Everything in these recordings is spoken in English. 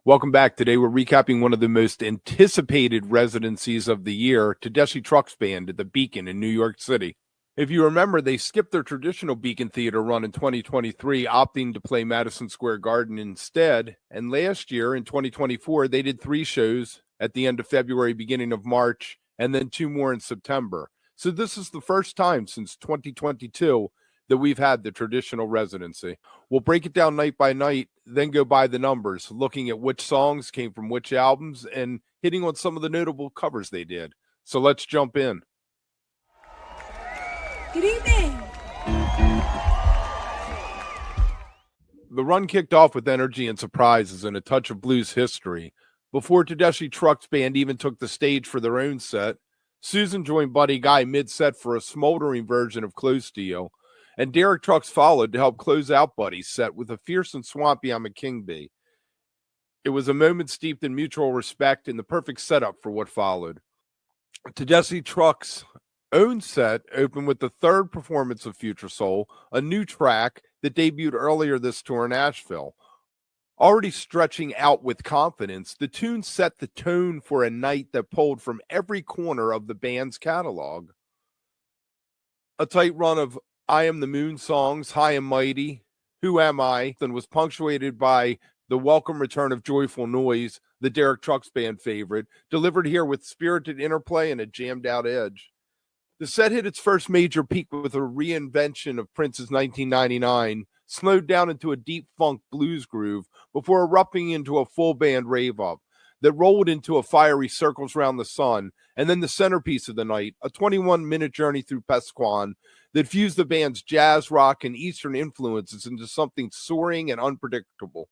Welcome back. Today we're recapping one of the most anticipated residencies of the year, Tedeschi Trucks Band at the Beacon in New York City. If you remember, they skipped their traditional Beacon Theater run in 2023, opting to play Madison Square Garden instead. And last year, in 2024, they did 3 shows at the end of February, beginning of March, and then 2 more in September. So this is the first time since 2022 that we've had the traditional residency. We'll break it down night by night, then go by the numbers, looking at which songs came from which albums and hitting on some of the notable covers they did. So let's jump in. Good evening. The run kicked off with energy and surprises and a touch of blues history. Before Tedeschi Trucks Band even took the stage for their own set, Susan joined Buddy Guy mid-set for a smoldering version of Close to You, and Derek Trucks followed to help close out Buddy's set with a fierce and swampy I'm a King Bee. It was a moment steeped in mutual respect and the perfect setup for what followed. Tedeschi Trucks' own set opened with the third performance of Future Soul, a new track that debuted earlier this tour in Asheville. Already stretching out with confidence, the tune set the tone for a night that pulled from every corner of the band's catalog. A tight run of I Am the Moon songs, High and Mighty, Who Am I, and was punctuated by the welcome return of Joyful Noise, the Derek Trucks Band favorite, delivered here with spirited interplay and a jammed-out edge. The set hit its first major peak with a reinvention of Prince's 1999, slowed down into a deep funk blues groove before erupting into a full band rave-up that rolled into a fiery Circles Round the Sun, and then the centerpiece of the night, a 21-minute journey through Pasquan that fused the band's jazz, rock, and Eastern influences into something soaring and unpredictable.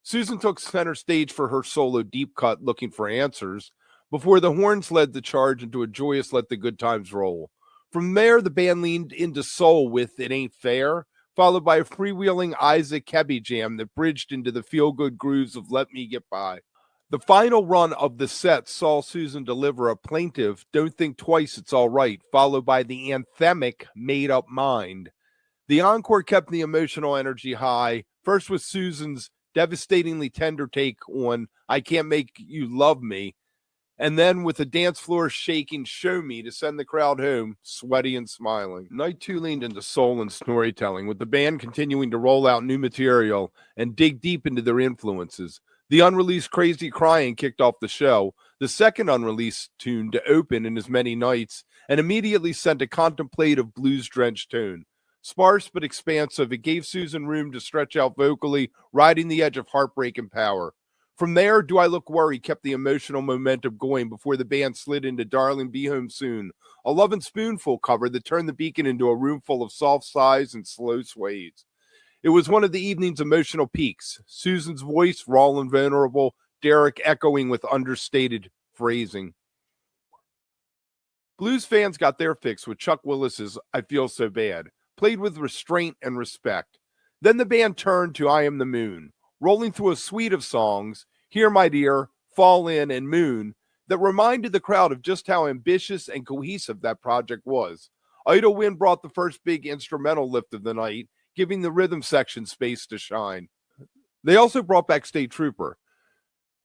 Susan took center stage for her solo deep cut, Looking for Answers, before the horns led the charge into a joyous Let the Good Times Roll. From there, the band leaned into soul with It Ain't Fair, followed by a freewheeling Isaac Kebby jam that bridged into the feel-good grooves of Let Me Get By. The final run of the set saw Susan deliver a plaintive Don't Think Twice, It's All Right, followed by the anthemic Made Up Mind. The encore kept the emotional energy high, first with Susan's devastatingly tender take on I Can't Make You Love Me, and then with the dance floor shaking Show Me to send the crowd home, sweaty and smiling. Night 2 leaned into soul and storytelling, with the band continuing to roll out new material and dig deep into their influences. The unreleased Crazy Crying kicked off the show, the second unreleased tune to open in as many nights, and immediately sent a contemplative blues-drenched tone. Sparse but expansive, it gave Susan room to stretch out vocally, riding the edge of heartbreak and power. From there, Do I Look Worried kept the emotional momentum going before the band slid into Darling Be Home Soon, a Lovin' Spoonful cover that turned the Beacon into a room full of soft sighs and slow sways. It was one of the evening's emotional peaks. Susan's voice, raw and vulnerable, Derek echoing with understated phrasing. Blues fans got their fix with Chuck Willis's I Feel So Bad, played with restraint and respect. Then the band turned to I Am the Moon, rolling through a suite of songs, Here My Dear, Fall In, and Moon, that reminded the crowd of just how ambitious and cohesive that project was. Idle Wind brought the first big instrumental lift of the night, giving the rhythm section space to shine. They also brought back State Trooper,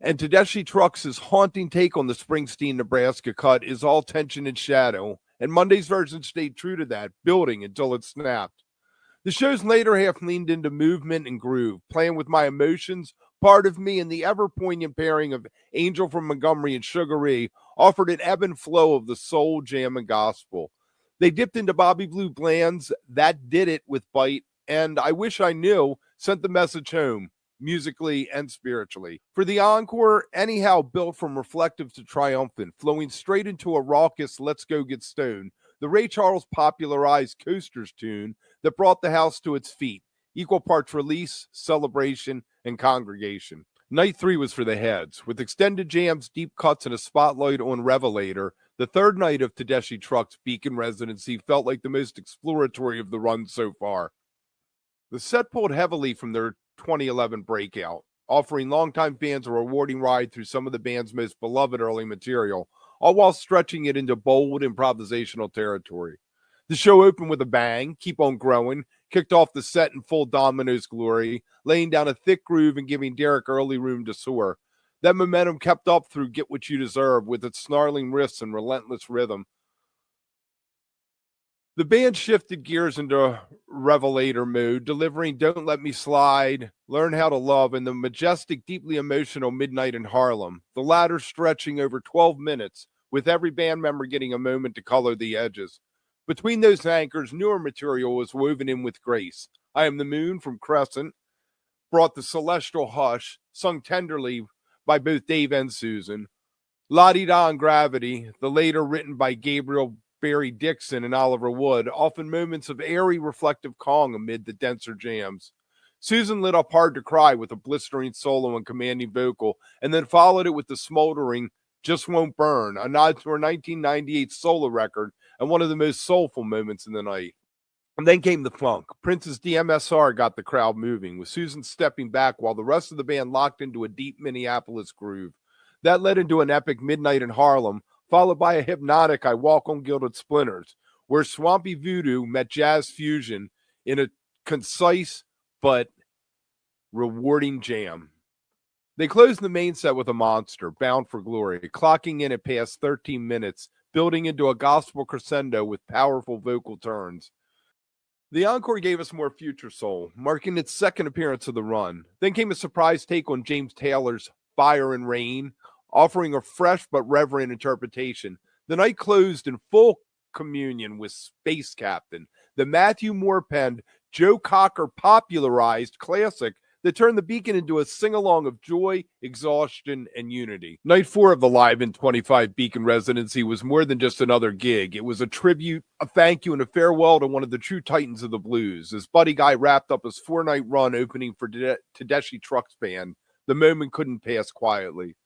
and Tedeschi Trucks' haunting take on the Springsteen, Nebraska cut is all tension and shadow, and Monday's version stayed true to that, building until it snapped. The show's later half leaned into movement and groove, playing with my emotions, Part of Me, and the ever-poignant pairing of Angel from Montgomery and Sugar Ray offered an ebb and flow of the soul, jam, and gospel. They dipped into Bobby Blue Bland's That Did It with Bite, and I Wish I Knew sent the message home, musically and spiritually. For the encore, Anyhow built from reflective to triumphant, flowing straight into a raucous Let's Go Get Stoned, the Ray Charles popularized Coasters tune that brought the house to its feet, equal parts release, celebration, and congregation. Night 3 was for the heads, with extended jams, deep cuts, and a spotlight on Revelator. The third night of Tedeschi Trucks' Beacon residency felt like the most exploratory of the run so far. The set pulled heavily from their 2011 breakout, offering longtime fans a rewarding ride through some of the band's most beloved early material, all while stretching it into bold improvisational territory. The show opened with a bang, Keep On Growing, kicked off the set in full Domino's glory, laying down a thick groove and giving Derek early room to soar. That momentum kept up through Get What You Deserve with its snarling riffs and relentless rhythm. The band shifted gears into Revelator mode, delivering Don't Let Me Slide, Learn How to Love, and the majestic, deeply emotional Midnight in Harlem, the latter stretching over 12 minutes, with every band member getting a moment to color the edges. Between those anchors, newer material was woven in with grace. I Am the Moon from Crescent brought the celestial hush, sung tenderly by both Dave and Susan. La-Di-Da and Gravity, the later written by Gabriel Barry Dixon and Oliver Wood, often moments of airy, reflective calm amid the denser jams. Susan lit up Hard to Cry with a blistering solo and commanding vocal, and then followed it with the smoldering Just Won't Burn, a nod to her 1998 solo record and one of the most soulful moments in the night. And then came the funk. Prince's DMSR got the crowd moving, with Susan stepping back while the rest of the band locked into a deep Minneapolis groove. That led into an epic Midnight in Harlem, followed by a hypnotic I Walk on Gilded Splinters, where swampy voodoo met jazz fusion in a concise but rewarding jam. They closed the main set with a monster, Bound for Glory, clocking in at past 13 minutes, building into a gospel crescendo with powerful vocal turns. The encore gave us more future soul, marking its second appearance of the run. Then came a surprise take on James Taylor's Fire and Rain, offering a fresh but reverent interpretation. The night closed in full communion with Space Captain, the Matthew Moore penned, Joe Cocker popularized classic that turned the Beacon into a sing-along of joy, exhaustion, and unity. Night 4 of the Live in 25 Beacon residency was more than just another gig. It was a tribute, a thank you, and a farewell to one of the true titans of the blues. As Buddy Guy wrapped up his 4-night run opening for Tedeschi Trucks Band, the moment couldn't pass quietly.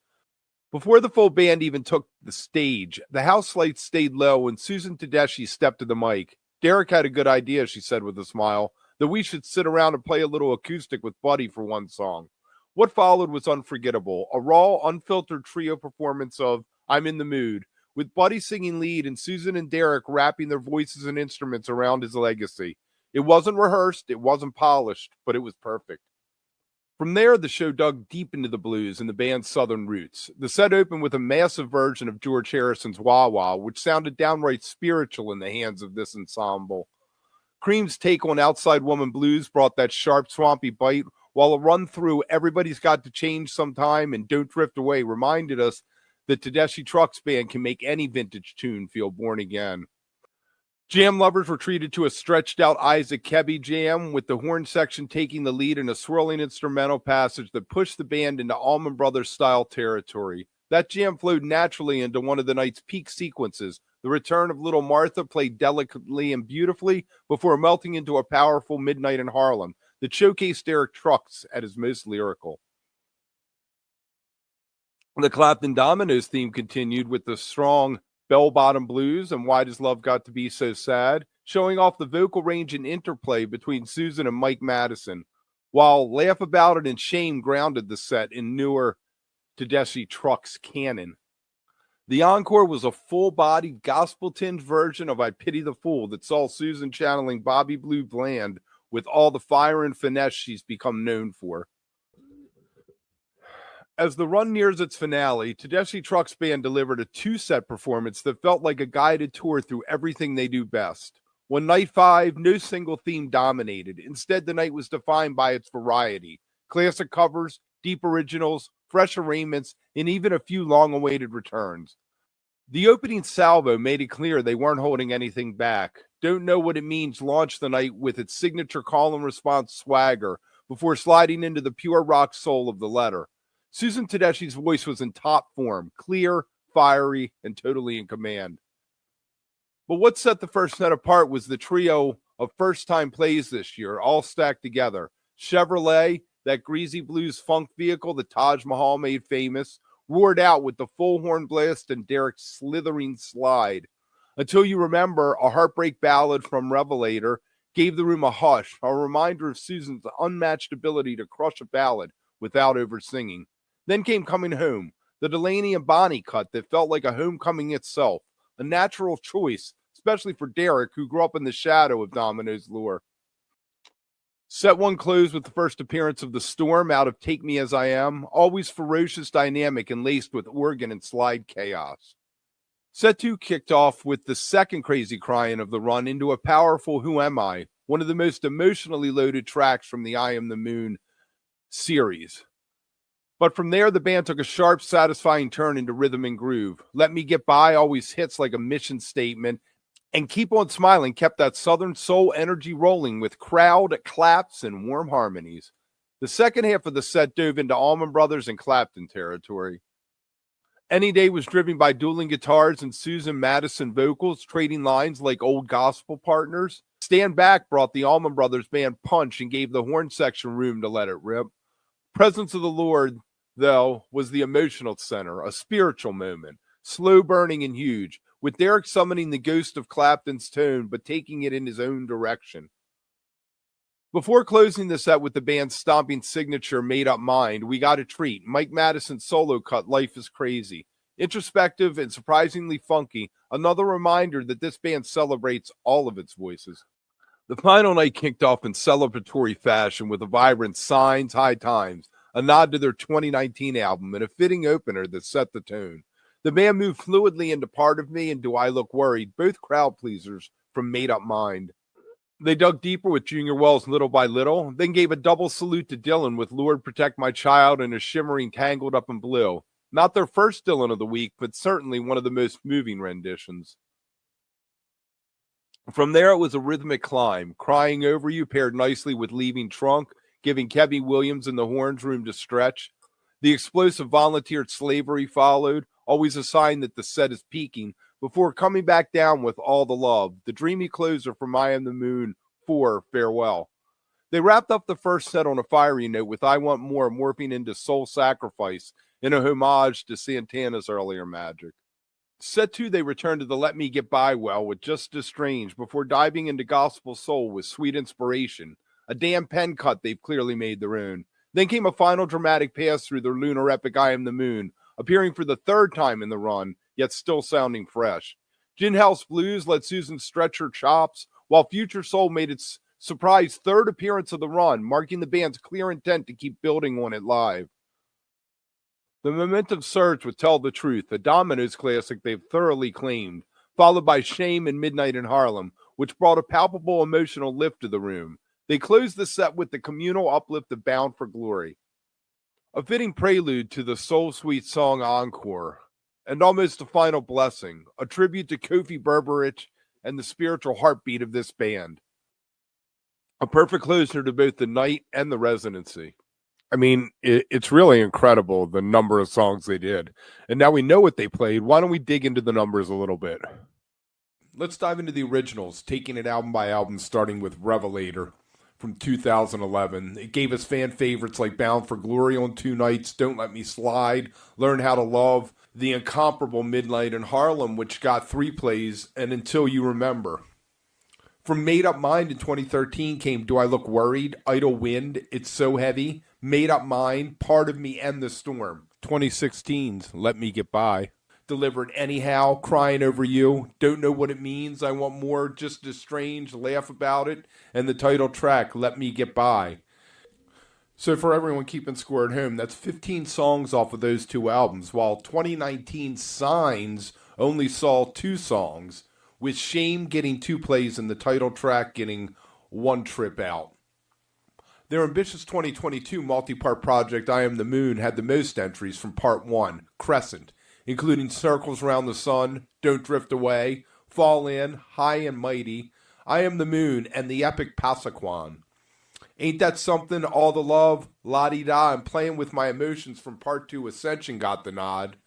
Before the full band even took the stage, the house lights stayed low and Susan Tedeschi stepped to the mic. Derek had a good idea, she said with a smile, that we should sit around and play a little acoustic with Buddy for one song. What followed was unforgettable, a raw, unfiltered trio performance of I'm in the Mood, with Buddy singing lead and Susan and Derek wrapping their voices and instruments around his legacy. It wasn't rehearsed, it wasn't polished, but it was perfect. From there, the show dug deep into the blues and the band's southern roots. The set opened with a massive version of George Harrison's Wah Wah, which sounded downright spiritual in the hands of this ensemble. Cream's take on Outside Woman Blues brought that sharp, swampy bite, while a run through Everybody's Got to Change Sometime and Don't Drift Away reminded us that Tedeschi Trucks Band can make any vintage tune feel born again. Jam lovers were treated to a stretched-out Isaac Kebby jam, with the horn section taking the lead in a swirling instrumental passage that pushed the band into Allman Brothers-style territory. That jam flowed naturally into one of the night's peak sequences. The return of Little Martha played delicately and beautifully before melting into a powerful Midnight in Harlem that showcased Derek Trucks at his most lyrical. The Clapton Dominoes theme continued with the strong Bell-Bottom Blues and Why Does Love Got to Be So Sad, showing off the vocal range and interplay between Susan and Mike Madison, while Laugh About It and Shame grounded the set in newer Tedeschi Trucks canon. The encore was a full-bodied, gospel-tinged version of I Pity the Fool that saw Susan channeling Bobby Blue Bland with all the fire and finesse she's become known for. As the run nears its finale, Tedeschi Trucks Band delivered a 2-set performance that felt like a guided tour through everything they do best. When night 5, no single theme dominated. Instead, the night was defined by its variety. Classic covers, deep originals, fresh arraignments, and even a few long-awaited returns. The opening salvo made it clear they weren't holding anything back. Don't Know What It Means launched the night with its signature call and response swagger before sliding into the pure rock soul of the letter. Susan Tedeschi's voice was in top form, clear, fiery, and totally in command. But what set the first set apart was the trio of first-time plays this year, all stacked together. Chevrolet, that greasy blues funk vehicle that Taj Mahal made famous, roared out with the full horn blast and Derek's slithering slide. Until You Remember, a heartbreak ballad from Revelator, gave the room a hush, a reminder of Susan's unmatched ability to crush a ballad without over-singing. Then came Coming Home, the Delaney and Bonnie cut that felt like a homecoming itself, a natural choice, especially for Derek, who grew up in the shadow of Domino's lure. Set one closed with the first appearance of the Storm out of Take Me As I Am, always ferocious, dynamic, and laced with organ and slide chaos. Set two kicked off with the second crazy crying of the run into a powerful Who Am I, one of the most emotionally loaded tracks from the I Am the Moon series. But from there, the band took a sharp, satisfying turn into rhythm and groove. Let Me Get By always hits like a mission statement, and Keep On Smiling kept that Southern soul energy rolling with crowd claps and warm harmonies. The second half of the set dove into Allman Brothers and Clapton territory. Any Day was driven by dueling guitars and Susan Madison vocals, trading lines like old gospel partners. Stand Back brought the Allman Brothers band punch and gave the horn section room to let it rip. Presence of the Lord, though, was the emotional center, a spiritual moment, slow burning and huge, with Derek summoning the ghost of Clapton's tone, but taking it in his own direction. Before closing the set with the band's stomping signature Made Up Mind, we got a treat. Mike Madison's solo cut, Life is Crazy. Introspective and surprisingly funky, another reminder that this band celebrates all of its voices. The final night kicked off in celebratory fashion with a vibrant Signs, High Times, a nod to their 2019 album, and a fitting opener that set the tone. The band moved fluidly into Part of Me and Do I Look Worried, both crowd pleasers from Made Up Mind. They dug deeper with Junior Wells' Little by Little, then gave a double salute to Dylan with Lord Protect My Child and a shimmering Tangled Up in Blue. Not their first Dylan of the week, but certainly one of the most moving renditions. From there, it was a rhythmic climb. Crying Over You paired nicely with Leaving Trunk, giving Kevin Williams and the horns room to stretch. The explosive Volunteered Slavery followed, always a sign that the set is peaking, before coming back down with All the Love, the dreamy closer from I Am the Moon 4, Farewell. They wrapped up the first set on a fiery note with I Want More morphing into Soul Sacrifice in a homage to Santana's earlier magic. Set 2, they returned to the Let Me Get By well with Just as Strange before diving into gospel soul with Sweet Inspiration, a damn pen cut they've clearly made their own. Then came a final dramatic pass through their lunar epic I Am the Moon, appearing for the third time in the run, yet still sounding fresh. Gin House Blues let Susan stretch her chops, while Future Soul made its surprise third appearance of the run, marking the band's clear intent to keep building on it live. The momentum surged with Tell the Truth, a Dominoes classic they've thoroughly claimed, followed by Shame and Midnight in Harlem, which brought a palpable emotional lift to the room. They closed the set with the communal uplift of Bound for Glory, a fitting prelude to the soul sweet song Encore, and almost a final blessing, a tribute to Kofi Berberich and the spiritual heartbeat of this band. A perfect closer to both the night and the residency. I mean, it's really incredible the number of songs they did. And now we know what they played. Why don't we dig into the numbers a little bit? Let's dive into the originals, taking it album by album, starting with Revelator from 2011. It gave us fan favorites like Bound for Glory on 2 nights, Don't Let Me Slide, Learn How to Love, the incomparable Midnight in Harlem, which got 3 plays, and Until You Remember. From Made Up Mind in 2013 came Do I Look Worried, Idle Wind, It's So Heavy, Made Up Mind, Part of Me, and The Storm. 2016's Let Me Get By. Delivered Anyhow, Crying Over You, Don't Know What It Means, I Want More, Just as Strange, Laugh About It, and the title track, Let Me Get By. So for everyone keeping score at home, that's 15 songs off of those 2 albums, while 2019 Signs only saw 2 songs, with Shame getting 2 plays and the title track getting 1 trip out. Their ambitious 2022 multi-part project, I Am the Moon, had the most entries from Part 1, Crescent, including Circles Round the Sun, Don't Drift Away, Fall In, High and Mighty, I Am the Moon, and the epic Pasaquan. Ain't That Something, All the Love, La-Di-Da, and Playing With My Emotions from Part 2, Ascension, got the nod.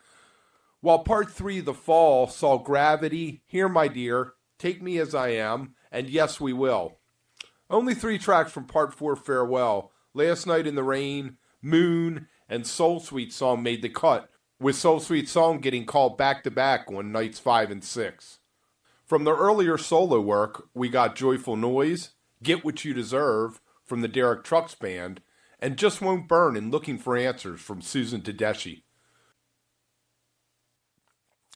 While Part 3, The Fall, saw Gravity, Here My Dear, Take Me As I Am, and Yes We Will. Only 3 tracks from Part 4, Farewell, Last Night in the Rain, Moon, and Soul Sweet Song made the cut, with Soul Sweet Song getting called back-to-back on nights 5 and 6. From their earlier solo work, we got Joyful Noise, Get What You Deserve from the Tedeschi Trucks Band, and Just Won't Burn and Looking for Answers from Susan Tedeschi.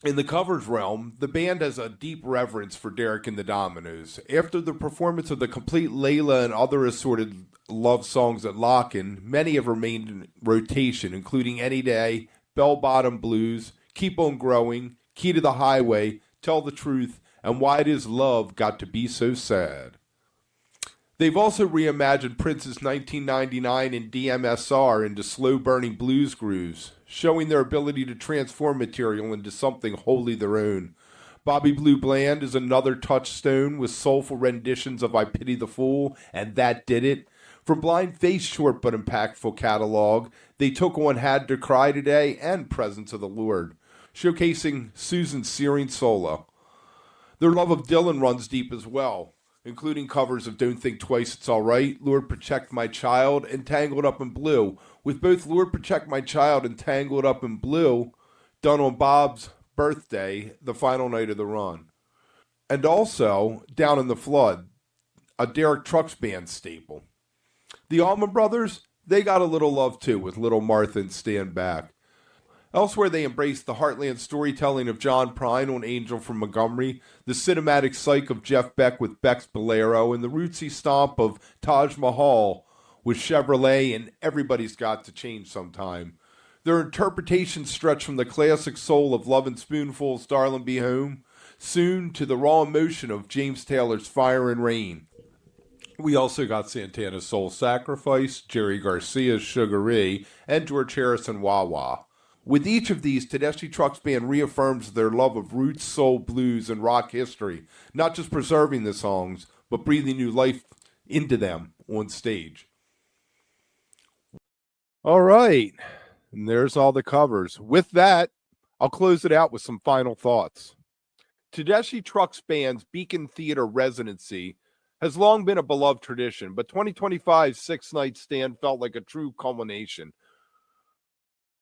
In the covers realm, the band has a deep reverence for Derek and the Dominoes. After the performance of the complete Layla and other assorted love songs at Lock-In, many have remained in rotation, including Any Day, Bell Bottom Blues, Keep On Growing, Key to the Highway, Tell the Truth, and Why Does Love Got to Be So Sad? They've also reimagined Prince's 1999 and DMSR into slow-burning blues grooves, showing their ability to transform material into something wholly their own. Bobby Blue Bland is another touchstone with soulful renditions of I Pity the Fool and That Did It. From Blind Faith's short but impactful catalog, they took on Had to Cry Today and Presence of the Lord, showcasing Susan's searing solo. Their love of Dylan runs deep as well, including covers of Don't Think Twice It's Alright, Lord Protect My Child, and Tangled Up in Blue, with both Lord Protect My Child and Tangled Up in Blue done on Bob's birthday, the final night of the run. And also, Down in the Flood, a Derek Trucks Band staple. The Allman Brothers, they got a little love too, with Little Martha and Stand Back. Elsewhere, they embraced the heartland storytelling of John Prine on Angel from Montgomery, the cinematic psych of Jeff Beck with Beck's Bolero, and the rootsy stomp of Taj Mahal with Chevrolet and Everybody's Got to Change Sometime. Their interpretations stretch from the classic soul of Lovin' Spoonful's Darlin' Be Home, soon to the raw emotion of James Taylor's Fire and Rain. We also got Santana's Soul Sacrifice, Jerry Garcia's Sugaree, and George Harrison Wah Wah. With each of these, Tedeschi Trucks Band reaffirms their love of roots, soul, blues, and rock history, not just preserving the songs, but breathing new life into them on stage. All right, and there's all the covers. With that, I'll close it out with some final thoughts. Tedeschi Trucks Band's Beacon Theater residency has long been a beloved tradition, but 2025's six-night stand felt like a true culmination.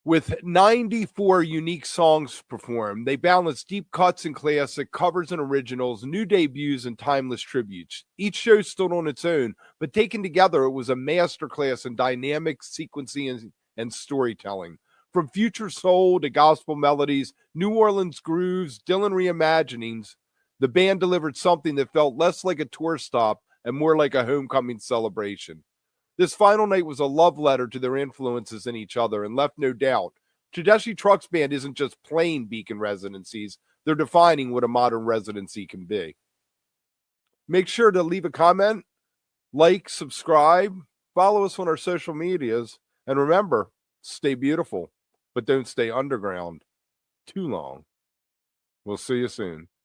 With 94 unique songs performed, they balanced deep cuts and classic, covers and originals, new debuts and timeless tributes. Each show stood on its own, but taken together, it was a masterclass in dynamic sequencing and storytelling. From future soul to gospel melodies, New Orleans grooves, Dylan reimaginings, the band delivered something that felt less like a tour stop and more like a homecoming celebration. This final night was a love letter to their influences in each other and left no doubt. Tedeschi Trucks Band isn't just plain Beacon residencies, they're defining what a modern residency can be. Make sure to leave a comment, like, subscribe, follow us on our social medias, and remember, stay beautiful, but don't stay underground too long. We'll see you soon.